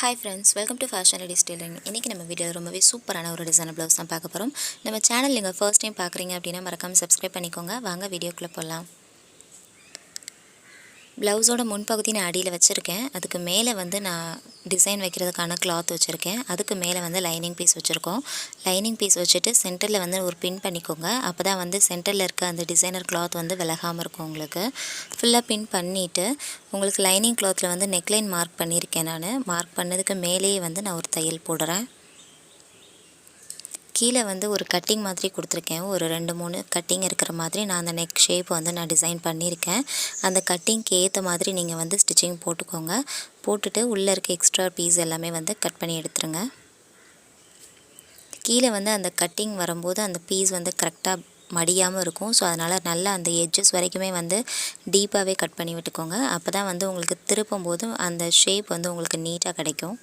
Hi friends, welcome to Fashion Ladies Tailoring. இன்னைக்கு நம்ம வீடியோல ரொம்பவே சூப்பரான ஒரு டிசைன் ப்ளவுஸ் தான் பார்க்க போறோம். நம்ம சேனல் நீங்க ஃபர்ஸ்ட் டைம் பார்க்குறீங்க அப்படினா மறக்காம Subscribe பண்ணிக்கோங்க. வாங்க வீடியோக்குள்ள போலாம். ப்ளவுஸோட முன்பகுதி நான் அடியில வச்சிருக்கேன். அதுக்கு மேலே வந்து நான் டிசைன் வைக்கிறதுக்கான கிளாத் வச்சிருக்கேன். அதுக்கு மேலே வந்து லைனிங் பீஸ் வச்சிருக்கோம். லைனிங் பீஸ் வச்சிட்டு சென்டர்ல வந்து ஒரு பின் பண்ணிக்கோங்க. அப்பதான் வந்து சென்டர்ல இருக்க அந்த டிசைனர் கிளாத் வந்து விலகாம இருக்கும் உங்களுக்கு. ஃபுல்லா பின் பண்ணிட்டு உங்களுக்கு லைனிங் கிளாத்ல வந்து நெக்லைன் மார்க் பண்ணியிருக்கேன் நான். மார்க் பண்ணதுக்கு மேலேயே வந்து நான் ஒரு தையல் போடுறேன். கீழே வந்து ஒரு கட்டிங் மாதிரி கொடுத்துருக்கேன். ஒரு 2-3 கட்டிங் இருக்கிற மாதிரி நான் அந்த நெக் ஷேப் வந்து நான் டிசைன் பண்ணியிருக்கேன். அந்த கட்டிங்க்கு ஏற்ற மாதிரி நீங்கள் வந்து ஸ்டிச்சிங் போட்டுக்கோங்க. போட்டுட்டு உள்ளே இருக்க எக்ஸ்ட்ரா பீஸ் எல்லாமே வந்து கட் பண்ணி எடுத்துருங்க. கீழே வந்து அந்த கட்டிங் வரும்போது அந்த பீஸ் வந்து கரெக்டாக மடியாமல் இருக்கும். ஸோ அதனால் நல்லா அந்த எட்ஜஸ் வரைக்குமே வந்து டீப்பாகவே கட் பண்ணி விட்டுக்கோங்க. அப்போ தான் வந்து உங்களுக்கு திருப்பும் போது அந்த ஷேப் வந்து உங்களுக்கு நீட்டாக கிடைக்கும்.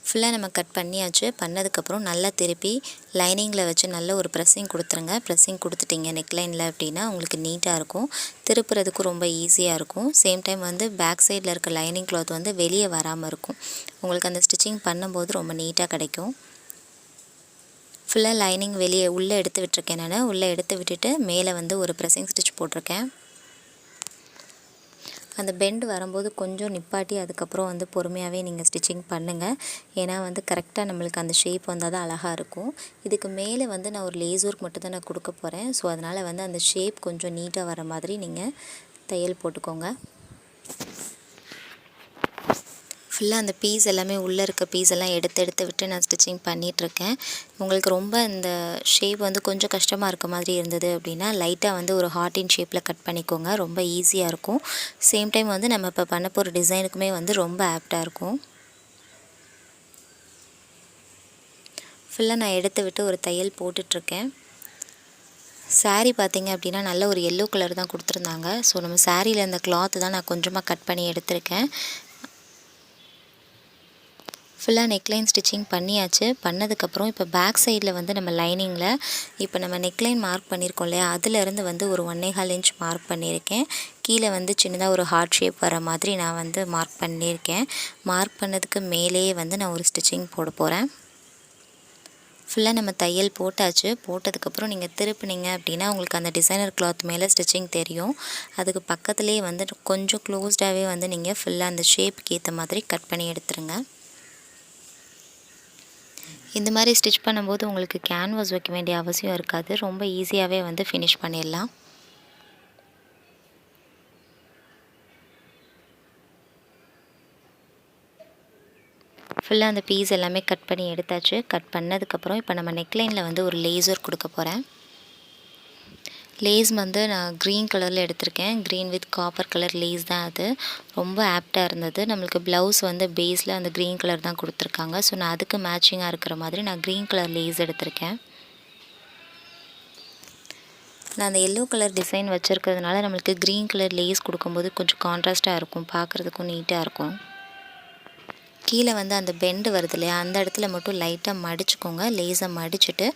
ஃபுல்லாக நம்ம கட் பண்ணியாச்சு. பண்ணதுக்கப்புறம் நல்லா திருப்பி லைனிங்கில் வச்சு நல்ல ஒரு ப்ரெஸ்ஸிங் கொடுத்துருங்க. ப்ரெஸ்ஸிங் கொடுத்துட்டிங்க நெக்லைனில் அப்படின்னா உங்களுக்கு நீட்டாக இருக்கும். திருப்புறதுக்கும் ரொம்ப ஈஸியாக இருக்கும். சேம் டைம் வந்து பேக் சைடில் இருக்க லைனிங் கிளாத் வந்து வெளியே வராமல் இருக்கும். உங்களுக்கு அந்த ஸ்டிச்சிங் பண்ணும்போது ரொம்ப நீட்டாக கிடைக்கும். ஃபுல்லாக லைனிங் வெளியே உள்ளே எடுத்து விட்டுருக்கேன் நான். உள்ளே எடுத்து விட்டுட்டு மேலே வந்து ஒரு ப்ரெஸ்ஸிங் ஸ்டிச் போட்டிருக்கேன். அந்த பெண்ட் வரும்போது கொஞ்சம் நிப்பாட்டி அதுக்கப்புறம் வந்து பொறுமையாகவே நீங்கள் ஸ்டிச்சிங் பண்ணுங்கள். ஏன்னா வந்து கரெக்டாக நம்மளுக்கு அந்த ஷேப் வந்தால் தான் அழகாக இருக்கும். இதுக்கு மேலே வந்து நான் ஒரு லேஸ் ஒர்க் மட்டும் தான் நான் கொடுக்க போகிறேன். ஸோ அதனால் வந்து அந்த ஷேப் கொஞ்சம் நீட்டாக வர மாதிரி நீங்கள் தையல் போட்டுக்கோங்க. ஃபுல்லாக அந்த பீஸ் எல்லாமே உள்ளே இருக்க பீஸ் எல்லாம் எடுத்து விட்டு நான் ஸ்டிச்சிங் பண்ணிகிட்ருக்கேன். உங்களுக்கு ரொம்ப இந்த ஷேப் வந்து கொஞ்சம் கஷ்டமாக இருக்க மாதிரி இருந்தது அப்படின்னா லைட்டாக வந்து ஒரு ஹார்ட்டின் ஷேப்பில் கட் பண்ணிக்கோங்க. ரொம்ப ஈஸியாக இருக்கும். சேம் டைம் வந்து நம்ம இப்போ பண்ண போகிற டிசைனுக்குமே வந்து ரொம்ப ஆப்டாக இருக்கும். ஃபுல்லாக நான் எடுத்து விட்டு ஒரு தையல் போட்டுட்ருக்கேன். சாரீ பார்த்திங்க அப்படின்னா நல்ல ஒரு எல்லோ கலர் தான் கொடுத்துருந்தாங்க. ஸோ நம்ம சாரியில் அந்த கிளாத்து தான் நான் கொஞ்சமாக கட் பண்ணி எடுத்திருக்கேன். ஃபுல்லாக நெக்லைன் ஸ்டிச்சிங் பண்ணியாச்சு. பண்ணதுக்கப்புறம் இப்போ பேக் சைடில் வந்து நம்ம லைனிங்கில் இப்போ நம்ம நெக்லைன் மார்க் பண்ணியிருக்கோம் இல்லையா, அதிலேருந்து வந்து ஒரு 1.25 இன்ச் மார்க் பண்ணியிருக்கேன். கீழே வந்து சின்னதாக ஒரு ஹார்ட் ஷேப் வர மாதிரி நான் வந்து மார்க் பண்ணியிருக்கேன். மார்க் பண்ணதுக்கு மேலேயே வந்து நான் ஒரு ஸ்டிச்சிங் போட போகிறேன். ஃபுல்லாக நம்ம தையல் போட்டாச்சு. போட்டதுக்கப்புறம் நீங்கள் திருப்பினீங்க அப்படின்னா உங்களுக்கு அந்த டிசைனர் கிளாத் மேலே ஸ்டிச்சிங் தெரியும். அதுக்கு பக்கத்துலேயே வந்து கொஞ்சம் க்ளோஸ்டாகவே வந்து நீங்கள் ஃபுல்லாக அந்த ஷேப்புக்கு ஏற்ற மாதிரி கட் பண்ணி எடுத்துருங்க. இந்த மாதிரி ஸ்டிச் பண்ணும்போது உங்களுக்கு கேன்வாஸ் வைக்க வேண்டிய அவசியம் இருக்காது. ரொம்ப ஈஸியாகவே வந்து ஃபினிஷ் பண்ணிடலாம். ஃபுல்லாக அந்த பீஸ் எல்லாமே கட் பண்ணி எடுத்தாச்சு. கட் பண்ணதுக்கப்புறம் இப்போ நம்ம நெக்லைனில் வந்து ஒரு லேசர் கொடுக்க போகிறேன். லேஸ் வந்து நான் க்ரீன் கலரில் எடுத்திருக்கேன். Green with copper colour lace தான் அது. ரொம்ப ஆப்டாக இருந்தது. நம்மளுக்கு ப்ளவுஸ் வந்து பேஸில் அந்த க்ரீன் கலர் தான் கொடுத்துருக்காங்க. ஸோ நான் அதுக்கு மேட்சிங்காக இருக்கிற மாதிரி நான் க்ரீன் கலர் லேஸ் எடுத்திருக்கேன். நான் அந்த எல்லோ கலர் டிசைன் வச்சுருக்கிறதுனால நம்மளுக்கு க்ரீன் கலர் லேஸ் கொடுக்கும்போது கொஞ்சம் கான்ட்ராஸ்ட்டாக இருக்கும். பார்க்குறதுக்கும் நீட்டாக இருக்கும். கீழே வந்து அந்த பெண்டு வருது இல்லையா, அந்த இடத்துல மட்டும் லைட்டாக மடிச்சுக்கோங்க. லேஸை மடிச்சுட்டு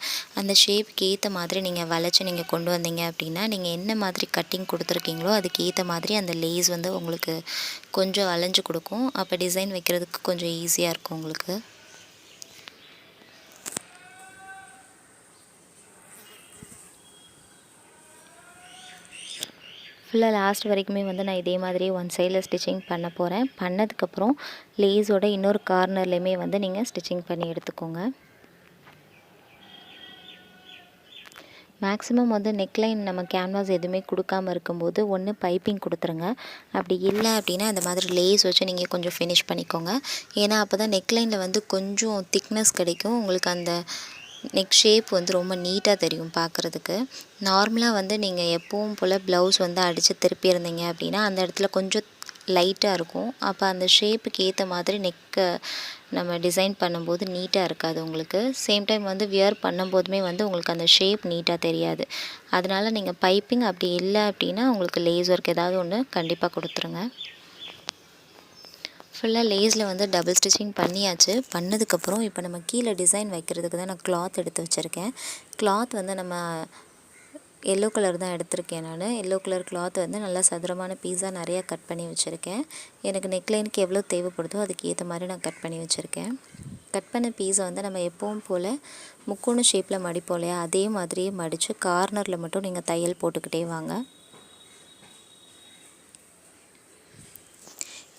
அந்த ஷேப்புக்கு ஏற்ற மாதிரி நீங்கள் வளைச்சி நீங்கள் கொண்டு வந்தீங்க அப்படின்னா நீங்கள் என்ன மாதிரி கட்டிங் கொடுத்துருக்கீங்களோ அதுக்கு ஏற்ற மாதிரி அந்த லேஸ் வந்து உங்களுக்கு கொஞ்சம் வளைஞ்சு கொடுக்கும். அப்போ டிசைன் வைக்கிறதுக்கு கொஞ்சம் ஈஸியாக இருக்கும் உங்களுக்கு. ஃபுல்லாக லாஸ்ட் வரைக்குமே வந்து நான் இதே மாதிரி ஒன் சைடில் ஸ்டிச்சிங் பண்ண போகிறேன். பண்ணதுக்கப்புறம் லேஸோட இன்னொரு கார்னர்லேயுமே வந்து நீங்கள் ஸ்டிச்சிங் பண்ணி எடுத்துக்கோங்க. மேக்ஸிமம் வந்து நெக்லைன் நம்ம கேன்வாஸ் எதுவுமே கொடுக்காமல் இருக்கும்போது ஒன்று பைப்பிங் கொடுத்துருங்க. அப்படி இல்லை அப்படின்னா அந்த மாதிரி லேஸ் வச்சு நீங்கள் கொஞ்சம் ஃபினிஷ் பண்ணிக்கோங்க. ஏன்னா அப்போ தான் நெக்லைனில் வந்து கொஞ்சம் திக்னஸ் கிடைக்கும். உங்களுக்கு அந்த நெக் ஷேப் வந்து ரொம்ப நீட்டாக தெரியும் பார்க்குறதுக்கு. நார்மலாக வந்து நீங்கள் எப்பவும் போல் ப்ளவுஸ் வந்து அடித்து திருப்பி இருந்தீங்க அப்படின்னா அந்த இடத்துல கொஞ்சம் லைட்டாக இருக்கும். அப்போ அந்த ஷேப்புக்கு ஏற்ற மாதிரி நெக்கை நம்ம டிசைன் பண்ணும்போது நீட்டாக இருக்காது உங்களுக்கு. சேம் டைம் வந்து வியர் பண்ணும்போதுமே வந்து உங்களுக்கு அந்த ஷேப் நீட்டாக தெரியாது. அதனால் நீங்கள் பைப்பிங் அப்படி இல்லை அப்படின்னா உங்களுக்கு லேஸ் ஒர்க் ஏதாவது ஒன்று கண்டிப்பாக கொடுத்துருங்க. ஃபுல்லாக லேஸில் வந்து டபுள் ஸ்டிச்சிங் பண்ணியாச்சு. பண்ணதுக்கப்புறம் இப்போ நம்ம கீழே டிசைன் வைக்கிறதுக்கு தான் நான் கிளாத் எடுத்து வச்சுருக்கேன். கிளாத் வந்து நம்ம எல்லோ கலர் தான் எடுத்திருக்கேன் நான். எல்லோ கலர் கிளாத் வந்து நல்லா சதுரமான பீஸாக நிறையா கட் பண்ணி வச்சுருக்கேன். எனக்கு நெக்லைனுக்கு எவ்வளோ தேவைப்படுதோ அதுக்கு ஏற்ற மாதிரி நான் கட் பண்ணி வச்சுருக்கேன். கட் பண்ண பீஸை வந்து நம்ம எப்பவும் போல் முக்கோண ஷேப்பில் மடிப்போம் இல்லையா, அதே மாதிரியே மடித்து கார்னரில் மட்டும் நீங்கள் தையல் போட்டுக்கிட்டே வாங்க.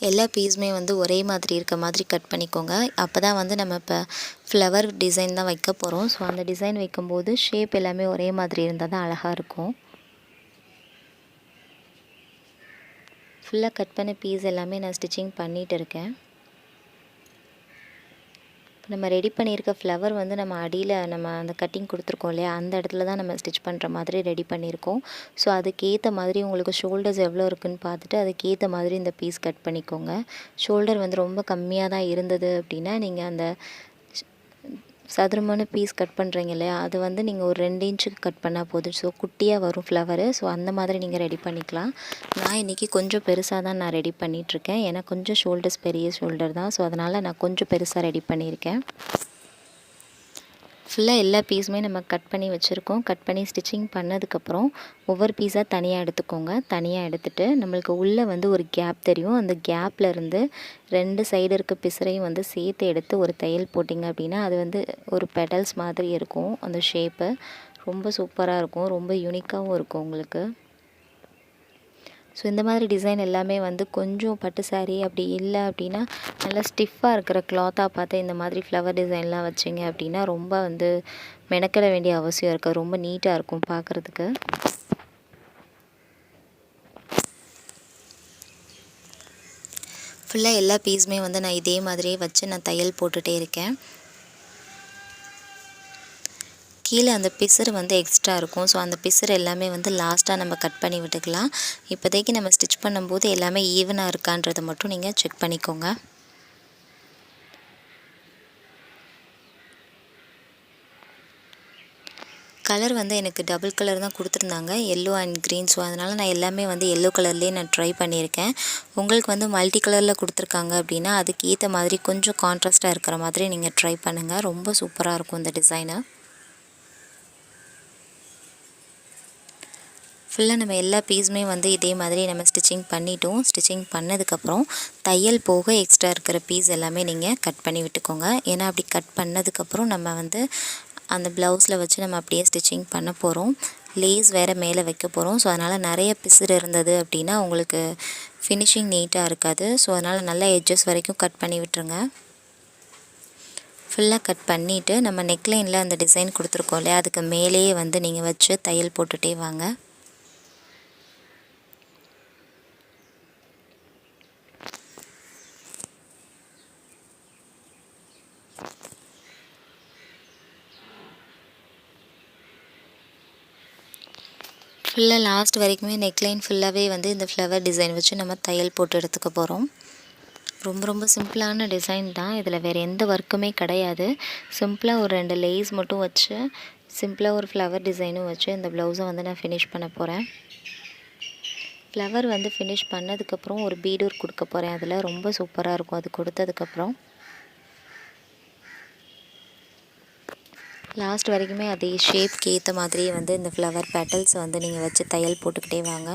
எல்லா பீஸுமே வந்து ஒரே மாதிரி இருக்க மாதிரி கட் பண்ணிக்கோங்க. அப்போ தான் வந்து நம்ம இப்போ ஃப்ளவர் டிசைன் தான் வைக்க போகிறோம். ஸோ அந்த டிசைன் வைக்கும்போது ஷேப் எல்லாமே ஒரே மாதிரி இருந்தால் தான் அழகாக இருக்கும். ஃபுல்லாக கட் பண்ண பீஸ் எல்லாமே நான் ஸ்டிச்சிங் பண்ணிகிட்டு இருக்கேன். நம்ம ரெடி பண்ணியிருக்க ஃப்ளவர் வந்து நம்ம அடியில் நம்ம அந்த கட்டிங் கொடுத்துருக்கோம் இல்லையா, அந்த இடத்துல தான் நம்ம ஸ்டிச் பண்ணுற மாதிரி ரெடி பண்ணியிருக்கோம். ஸோ அதுக்கேற்ற மாதிரி உங்களுக்கு ஷோல்டர்ஸ் எவ்வளோ இருக்குதுன்னு பார்த்துட்டு அதுக்கேற்ற மாதிரி இந்த பீஸ் கட் பண்ணிக்கோங்க. ஷோல்டர் வந்து ரொம்ப கம்மியாக தான் இருந்தது அப்படின்னா நீங்கள் அந்த சதுரமான பீஸ் கட் பண்ணுறீங்க இல்லையா, அது வந்து நீங்கள் ஒரு 2 இன்ச்சுக்கு கட் பண்ணால் போதும். ஸோ குட்டியாக வரும் ஃப்ளவரு. ஸோ அந்த மாதிரி நீங்கள் ரெடி பண்ணிக்கலாம். நான் இன்றைக்கி கொஞ்சம் பெருசாக தான் நான் ரெடி பண்ணிகிட்ருக்கேன். ஏன்னா கொஞ்சம் ஷோல்டர்ஸ் பெரிய ஷோல்டர் தான். ஸோ அதனால் நான் கொஞ்சம் பெருசாக ரெடி பண்ணியிருக்கேன். ஃபுல்லாக எல்லா பீஸுமே நம்ம கட் பண்ணி வச்சுருக்கோம். கட் பண்ணி ஸ்டிச்சிங் பண்ணதுக்கப்புறம் ஒவ்வொரு பீஸாக தனியாக எடுத்துக்கோங்க. தனியாக எடுத்துகிட்டு நம்மளுக்கு உள்ளே வந்து ஒரு கேப் தெரியும். அந்த கேப்பில் இருந்து 2 சைடு இருக்க பிசுறையும் வந்து சேர்த்து எடுத்து ஒரு தையல் போட்டிங்க அப்படின்னா அது வந்து ஒரு பெடல்ஸ் மாதிரி இருக்கும். அந்த ஷேப்பு ரொம்ப சூப்பராக இருக்கும். ரொம்ப யூனிக்காகவும் இருக்கும் உங்களுக்கு. ஸோ இந்த மாதிரி டிசைன் எல்லாமே வந்து கொஞ்சம் பட்டு சாரீ அப்படி இல்லை அப்படின்னா நல்லா ஸ்டிஃபாக இருக்கிற கிளாத்தாக பார்த்து இந்த மாதிரி ஃப்ளவர் டிசைன்லாம் வச்சிங்க அப்படின்னா ரொம்ப வந்து மெனக்கிட வேண்டிய அவசியம் இருக்காது. ரொம்ப நீட்டாக இருக்கும் பார்க்குறதுக்கு. ஃபுல்லாக எல்லா பீஸுமே வந்து நான் இதே மாதிரியே வச்சு நான் தையல் போட்டுகிட்டே இருக்கேன். கீழே அந்த பிசுறு வந்து எக்ஸ்ட்ரா இருக்கும். ஸோ அந்த பிசுறு எல்லாமே வந்து லாஸ்ட்டாக நம்ம கட் பண்ணி விட்டுக்கலாம். இப்போதைக்கு நம்ம ஸ்டிச் பண்ணும்போது எல்லாமே ஈவனாக இருக்கான்றதை மட்டும் நீங்கள் செக் பண்ணிக்கோங்க. கலர் வந்து எனக்கு டபுள் கலர் தான் கொடுத்துருந்தாங்க, எல்லோ அண்ட் க்ரீன். ஸோ அதனால் நான் எல்லாமே வந்து எல்லோ கலர்லேயே நான் ட்ரை பண்ணியிருக்கேன். உங்களுக்கு வந்து மல்டி கலரில் கொடுத்துருக்காங்க அப்படின்னா அதுக்கு ஏற்ற மாதிரி கொஞ்சம் கான்ட்ராஸ்ட்டாக இருக்கிற மாதிரி நீங்கள் ட்ரை பண்ணுங்கள். ரொம்ப சூப்பராக இருக்கும் இந்த டிசைனு. ஃபுல்லாக நம்ம எல்லா பீஸுமே வந்து இதே மாதிரி நம்ம ஸ்டிச்சிங் பண்ணிட்டோம். ஸ்டிச்சிங் பண்ணதுக்கப்புறம் தையல் போக எக்ஸ்ட்ரா இருக்கிற பீஸ் எல்லாமே நீங்கள் கட் பண்ணி விட்டுக்கோங்க. ஏன்னா அப்படி கட் பண்ணதுக்கப்புறம் நம்ம வந்து அந்த ப்ளவுஸில் வச்சு நம்ம அப்படியே ஸ்டிச்சிங் பண்ண போகிறோம். லேஸ் வேறு மேலே வைக்க போகிறோம். ஸோ அதனால் நிறைய பிசுறு இருந்தது அப்படின்னா உங்களுக்கு ஃபினிஷிங் நீட்டாக இருக்காது. ஸோ அதனால் நல்லா எட்ஜஸ் வரைக்கும் கட் பண்ணி விட்டுருங்க. ஃபுல்லாக கட் பண்ணிவிட்டு நம்ம நெக்லைனில் அந்த டிசைன் கொடுத்துருக்கோம் இல்லையா, அதுக்கு மேலேயே வந்து நீங்கள் வச்சு தையல் போட்டுகிட்டே வாங்க. ஃபுல்லாக லாஸ்ட் வரைக்குமே நெக்லைன் ஃபுல்லாகவே வந்து இந்த ஃப்ளவர் டிசைன் வச்சு நம்ம தையல் போட்டு எடுத்துக்க போகிறோம். ரொம்ப சிம்பிளான டிசைன் தான். இதில் வேறு எந்த ஒர்க்குமே கிடையாது. சிம்பிளாக ஒரு 2 லேஸ் மட்டும் வச்சு சிம்பிளாக ஒரு ஃப்ளவர் டிசைனும் வச்சு இந்த ப்ளவுஸை வந்து நான் ஃபினிஷ் பண்ண போகிறேன். ஃப்ளவர் வந்து ஃபினிஷ் பண்ணதுக்கப்புறம் ஒரு பீடூர் கொடுக்க போகிறேன். அதில் ரொம்ப சூப்பராக இருக்கும் அது கொடுத்ததுக்கப்புறம். லாஸ்ட் வரைக்குமே அதே ஷேப்க்கு ஏற்ற மாதிரியே வந்து இந்த ஃப்ளவர் பெட்டல்ஸை வந்து நீங்கள் வச்சு தையல் போட்டுக்கிட்டே வாங்க.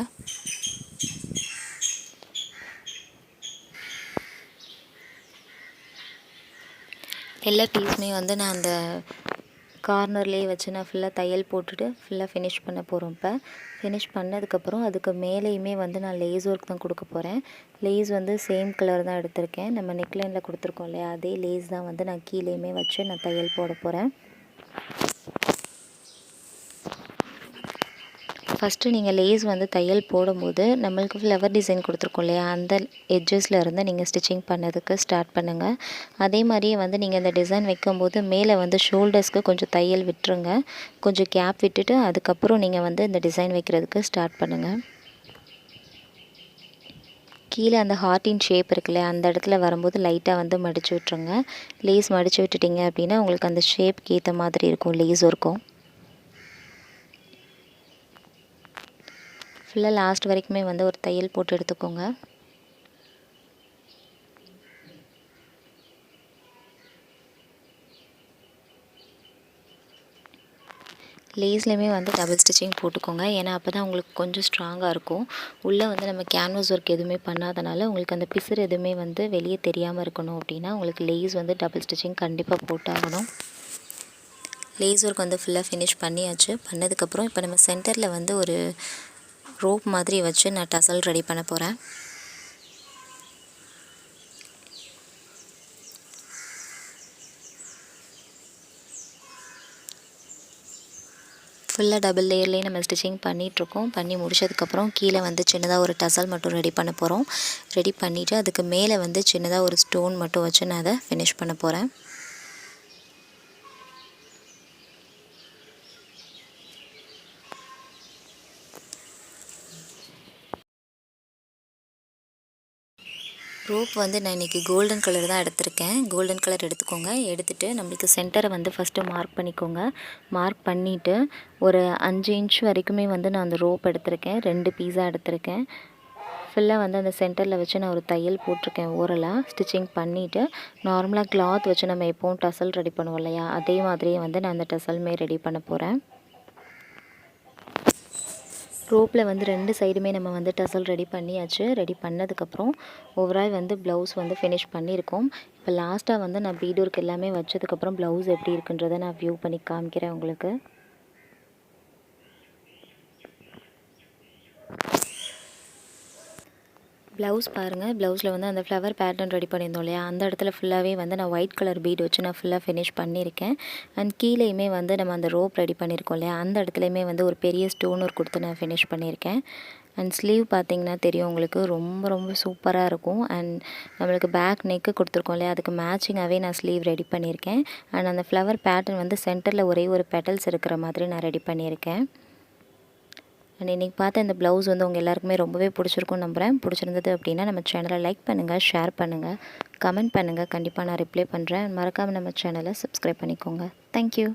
எல்லா பீஸுமே வந்து நான் அந்த கார்னர்லேயே வச்சு நான் ஃபுல்லாக தையல் போட்டுட்டு ஃபுல்லாக ஃபினிஷ் பண்ண போகிறோம். இப்போ ஃபினிஷ் பண்ணதுக்கப்புறம் அதுக்கு மேலேயுமே வந்து நான் லேஸ் ஒர்க் தான் கொடுக்க போகிறேன். லேஸ் வந்து சேம் கலர் தான் எடுத்திருக்கேன். நம்ம நெக்லைனில் கொடுத்துருக்கோம் இல்லையா, அதே லேஸ் தான் வந்து நான் கீழேயுமே வச்சு நான் தையல் போட போகிறேன். ஃபஸ்ட்டு நீங்கள் லேஸ் வந்து தையல் போடும்போது நம்மளுக்கு ஃப்ளவர் டிசைன் கொடுத்துருக்கோம் இல்லையா, அந்த எட்ஜஸில் இருந்து நீங்கள் ஸ்டிச்சிங் பண்ணதுக்கு ஸ்டார்ட் பண்ணுங்கள். அதே மாதிரியே வந்து நீங்கள் இந்த டிசைன் வைக்கும்போது மேலே வந்து ஷோல்டர்ஸ்க்கு கொஞ்சம் தையல் விட்டுருங்க. கொஞ்சம் கேப் விட்டுட்டு அதுக்கப்புறம் நீங்கள் வந்து இந்த டிசைன் வைக்கிறதுக்கு ஸ்டார்ட் பண்ணுங்கள். கீழே அந்த ஹார்ட்டின் ஷேப் இருக்குல்ல, அந்த இடத்துல வரும்போது லைட்டாக வந்து மடித்து விட்டுருங்க. லேஸ் மடித்து விட்டுட்டிங்க அப்படின்னா உங்களுக்கு அந்த ஷேப்க்கு ஏற்ற மாதிரி இருக்கும் லேஸ் ஒர்க்கும். ஃபுல்லாக லாஸ்ட் வரைக்குமே வந்து ஒரு தையல் போட்டு எடுத்துக்கோங்க. லேஸ்லேயுமே வந்து டபுள் ஸ்டிச்சிங் போட்டுக்கோங்க. ஏன்னா அப்போ தான் உங்களுக்கு கொஞ்சம் ஸ்ட்ராங்காக இருக்கும். உள்ளே வந்து நம்ம கேன்வாஸ் ஒர்க் எதுவுமே பண்ணாதனால உங்களுக்கு அந்த பிசுறு எதுவுமே வந்து வெளியே தெரியாமல் இருக்கணும் அப்படின்னா உங்களுக்கு லேஸ் வந்து டபுள் ஸ்டிச்சிங் கண்டிப்பாக போட்டாகணும். லேஸ் ஒர்க் வந்து ஃபுல்லாக ஃபினிஷ் பண்ணியாச்சு. பண்ணதுக்கப்புறம் இப்போ நம்ம சென்டரில் வந்து ஒரு ரோப் மாதிரி வச்சு நான் டசல் ரெடி பண்ண போகிறேன். ஃபுல்லாக டபுள் லேயர்லேயே நம்ம ஸ்டிச்சிங் பண்ணிகிட்ருக்கோம். பண்ணி முடிச்சதுக்கப்புறம் கீழே வந்து சின்னதாக ஒரு டசல் மட்டும் ரெடி பண்ண போகிறோம். ரெடி பண்ணிவிட்டு அதுக்கு மேலே வந்து சின்னதாக ஒரு ஸ்டோன் மட்டும் வச்சு நான் அதை ஃபினிஷ் பண்ண போகிறேன். ரோப் வந்து நான் இன்றைக்கி கோல்டன் கலர் தான் எடுத்திருக்கேன். கோல்டன் கலர் எடுத்துக்கோங்க. எடுத்துகிட்டு நம்மளுக்கு சென்டரை வந்து ஃபஸ்ட்டு மார்க் பண்ணிக்கோங்க. மார்க் பண்ணிவிட்டு ஒரு 5 இன்ச் வரைக்குமே வந்து நான் அந்த ரோப் எடுத்திருக்கேன். 2 பீஸாக எடுத்திருக்கேன். ஃபுல்லாக வந்து அந்த சென்டரில் வச்சு நான் ஒரு தையல் போட்டிருக்கேன். ஓரலாக ஸ்டிச்சிங் பண்ணிவிட்டு நார்மலாக கிளாத் வச்சு நம்ம எப்போவும் டசல் ரெடி பண்ணுவோம் இல்லையா, அதே மாதிரியே வந்து நான் அந்த டசல்மே ரெடி பண்ண போகிறேன். ரோப்பில் வந்து 2 சைடுமே நம்ம வந்து டசல் ரெடி பண்ணியாச்சு. ரெடி பண்ணதுக்கப்புறம் ஓவரால் வந்து ப்ளவுஸ் வந்து ஃபினிஷ் பண்ணியிருக்கோம். இப்போ லாஸ்ட்டாக வந்து நான் பீட் ஒர்க் எல்லாமே வச்சதுக்கப்புறம் ப்ளவுஸ் எப்படி இருக்குன்றதை நான் வியூ பண்ணி காமிக்கிறேன் உங்களுக்கு. ப்ளவுஸ் பாருங்கள். ப்ளவுஸில் வந்து அந்த ஃப்ளவர் பேட்டர்ன் ரெடி பண்ணியிருந்தோம் இல்லையா, அந்த இடத்துல ஃபுல்லாகவே வந்து நான் ஒயிட் கலர் பீட் வச்சு நான் ஃபுல்லாக ஃபினிஷ் பண்ணியிருக்கேன். அண்ட் கீழேயுமே வந்து நம்ம அந்த ரோப் ரெடி பண்ணியிருக்கோம் இல்லையா, அந்த இடத்துலையுமே வந்து ஒரு பெரிய ஸ்டோன் ஒர்க் கொடுத்து நான் ஃபினிஷ் பண்ணியிருக்கேன். அண்ட் ஸ்லீவ் பார்த்திங்கன்னா தெரியும் உங்களுக்கு, ரொம்ப ரொம்ப சூப்பராக இருக்கும். அண்ட் நம்மளுக்கு பேக் நெக்கு கொடுத்துருக்கோம் இல்லையா, அதுக்கு மேட்சிங்காகவே நான் ஸ்லீவ் ரெடி பண்ணியிருக்கேன். அண்ட் அந்த ஃப்ளவர் பேட்டர்ன் வந்து சென்டரில் ஒரே ஒரு பெட்டல்ஸ் இருக்கிற மாதிரி நான் ரெடி பண்ணியிருக்கேன். அண்ட் இன்றைக்கி பார்த்த இந்த ப்ளவுஸ் வந்து உங்கள் எல்லாருக்குமே ரொம்பவே பிடிச்சிருக்கும்னு நம்புகிறேன். பிடிச்சிருந்தது அப்படின்னா நம்ம சேனலை லைக் பண்ணுங்கள், ஷேர் பண்ணுங்கள், கமெண்ட் பண்ணுங்கள். கண்டிப்பாக நான் ரிப்ளை பண்ணுறேன். மறக்காமல் நம்ம சேனலை சப்ஸ்கிரைப் பண்ணிக்கோங்க. தேங்க்யூ.